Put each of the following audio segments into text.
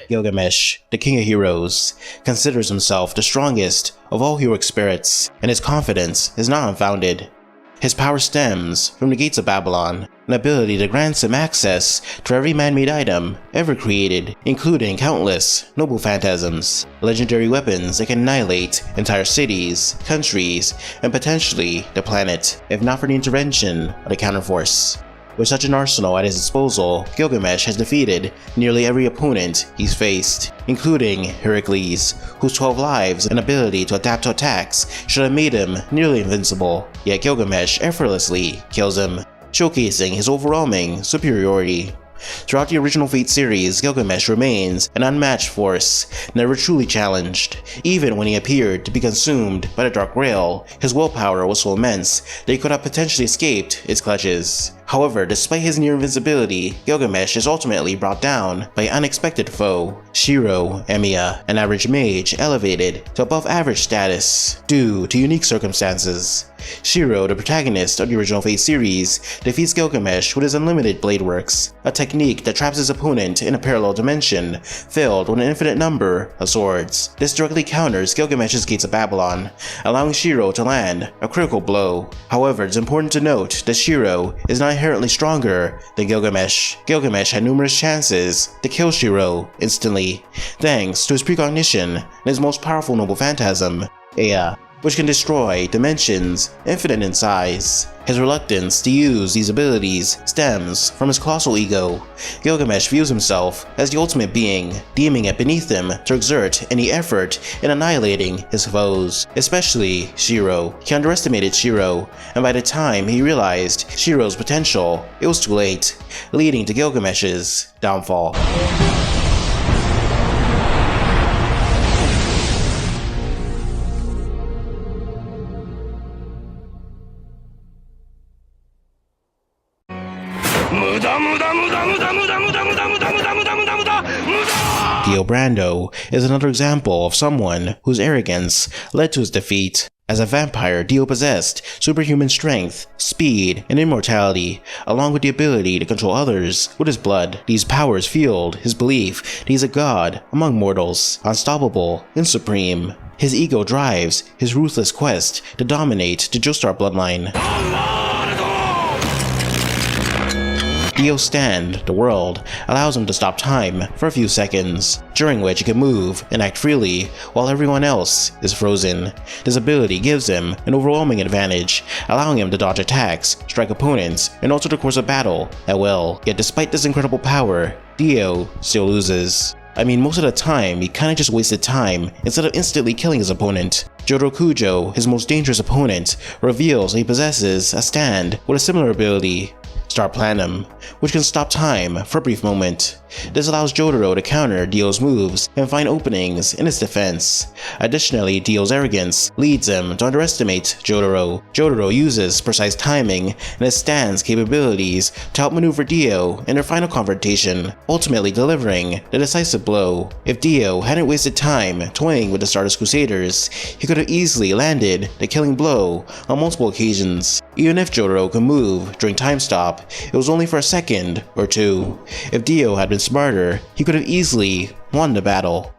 Gilgamesh, the king of heroes, considers himself the strongest of all heroic spirits, and his confidence is not unfounded. His power stems from the gates of Babylon, an ability that grants him access to every man-made item ever created, including countless noble phantasms, legendary weapons that can annihilate entire cities, countries, and potentially the planet, if not for the intervention of the counterforce. With such an arsenal at his disposal, Gilgamesh has defeated nearly every opponent he's faced, including Heracles, whose 12 lives and ability to adapt to attacks should have made him nearly invincible, yet Gilgamesh effortlessly kills him, showcasing his overwhelming superiority. Throughout the original Fate series, Gilgamesh remains an unmatched force, never truly challenged. Even when he appeared to be consumed by the Dark Grail, his willpower was so immense that he could have potentially escaped its clutches. However, despite his near invincibility, Gilgamesh is ultimately brought down by an unexpected foe, Shiro Emiya, an average mage elevated to above average status due to unique circumstances. Shiro, the protagonist of the original Fate series, defeats Gilgamesh with his unlimited blade works, a technique that traps his opponent in a parallel dimension filled with an infinite number of swords. This directly counters Gilgamesh's gates of Babylon, allowing Shiro to land a critical blow. However, it's important to note that Shiro is not inherently stronger than Gilgamesh. Gilgamesh had numerous chances to kill Shiro instantly, thanks to his precognition and his most powerful noble phantasm, Ea, which can destroy dimensions infinite in size. His reluctance to use these abilities stems from his colossal ego. Gilgamesh views himself as the ultimate being, deeming it beneath him to exert any effort in annihilating his foes, especially Shiro. He underestimated Shiro, and by the time he realized Shiro's potential, it was too late, leading to Gilgamesh's downfall. Dio Brando is another example of someone whose arrogance led to his defeat. As a vampire, Dio possessed superhuman strength, speed, and immortality, along with the ability to control others with his blood. These powers fueled his belief that he's a god among mortals, unstoppable and supreme. His ego drives his ruthless quest to dominate the Joestar bloodline. Dio's stand, the world, allows him to stop time for a few seconds, during which he can move and act freely while everyone else is frozen. This ability gives him an overwhelming advantage, allowing him to dodge attacks, strike opponents, and alter the course of battle at will. Yet despite this incredible power, Dio still loses. I mean, most of the time, he kinda just wasted time instead of instantly killing his opponent. Jodo, his most dangerous opponent, reveals that he possesses a stand with a similar ability, Star Planum, which can stop time for a brief moment. This allows Jotaro to counter Dio's moves and find openings in his defense. Additionally, Dio's arrogance leads him to underestimate Jotaro. Jotaro uses precise timing and his stand's capabilities to help maneuver Dio in their final confrontation, ultimately delivering the decisive blow. If Dio hadn't wasted time toying with the Stardust Crusaders, he could have easily landed the killing blow on multiple occasions. Even if Jotaro could move during time stop, it was only for a second or two. If Dio had been smarter, he could have easily won the battle.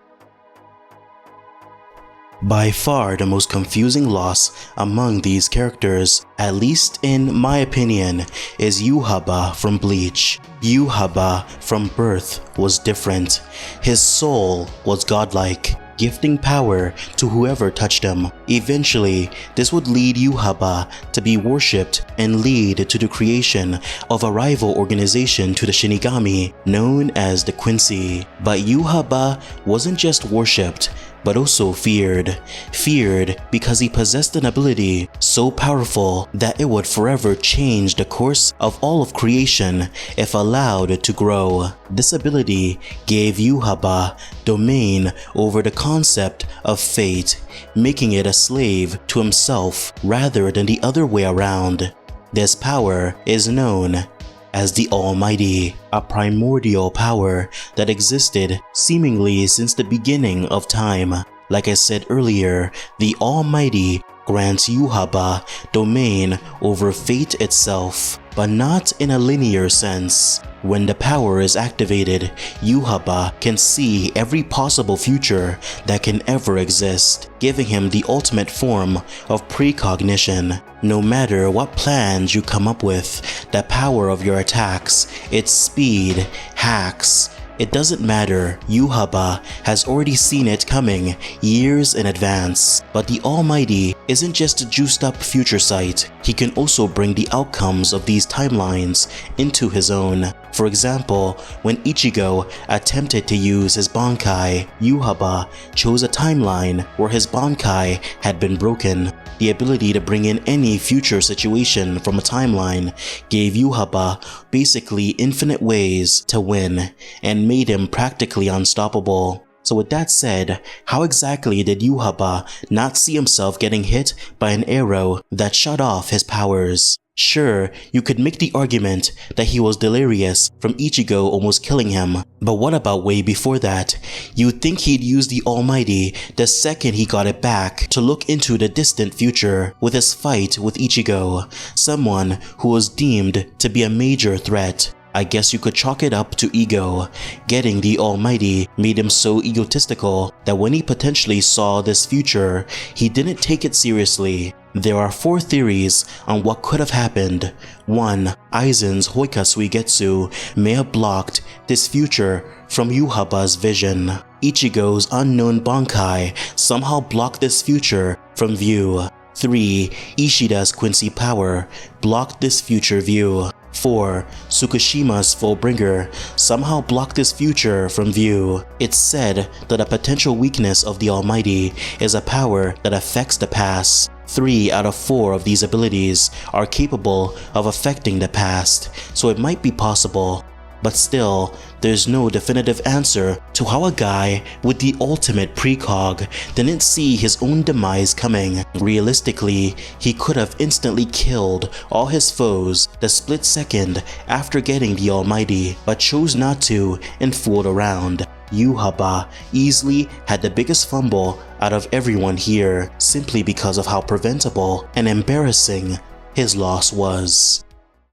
By far the most confusing loss among these characters, at least in my opinion, is Uaba from Bleach. Uaba from birth was different. His soul was godlike, gifting power to whoever touched him. Eventually, this would lead Uaba to be worshipped and lead to the creation of a rival organization to the Shinigami known as the Quincy. But Uaba wasn't just worshipped, but also feared. Feared because he possessed an ability so powerful that it would forever change the course of all of creation if allowed to grow. This ability gave Uaba domain over the concept of fate, making it a slave to himself rather than the other way around. This power is known as the Almighty, a primordial power that existed seemingly since the beginning of time. Like I said earlier, the Almighty grants Uaba domain over fate itself. but not in a linear sense. When the power is activated, Uaba can see every possible future that can ever exist, giving him the ultimate form of precognition. No matter what plans you come up with, the power of your attacks, its speed, hacks, it doesn't matter, Uaba has already seen it coming years in advance. But the Almighty isn't just a juiced up future sight, he can also bring the outcomes of these timelines into his own. For example, when Ichigo attempted to use his Bankai, Uaba chose a timeline where his Bankai had been broken. The ability to bring in any future situation from a timeline gave Uaba basically infinite ways to win and made him practically unstoppable. So with that said, how exactly did Uaba not see himself getting hit by an arrow that shut off his powers? Sure, you could make the argument that he was delirious from Ichigo almost killing him, but what about way before that? You'd think he'd use the Almighty the second he got it back to look into the distant future with his fight with Ichigo, someone who was deemed to be a major threat. I guess you could chalk it up to ego. Getting the Almighty made him so egotistical that when he potentially saw this future, he didn't take it seriously. There are 4 theories on what could have happened. 1. Aizen's Hoika Suigetsu may have blocked this future from Uaba's vision. Ichigo's unknown Bankai somehow blocked this future from view. 3. Ishida's Quincy power blocked this future view. 4. Tsukushima's Fullbringer somehow blocked this future from view. It's said that a potential weakness of the Almighty is a power that affects the past. 3 out of 4 of these abilities are capable of affecting the past, so it might be possible. But still, there's no definitive answer to how a guy with the ultimate precog didn't see his own demise coming. Realistically, he could have instantly killed all his foes the split second after getting the Almighty, but chose not to and fooled around. Uaba easily had the biggest fumble out of everyone here, simply because of how preventable and embarrassing his loss was.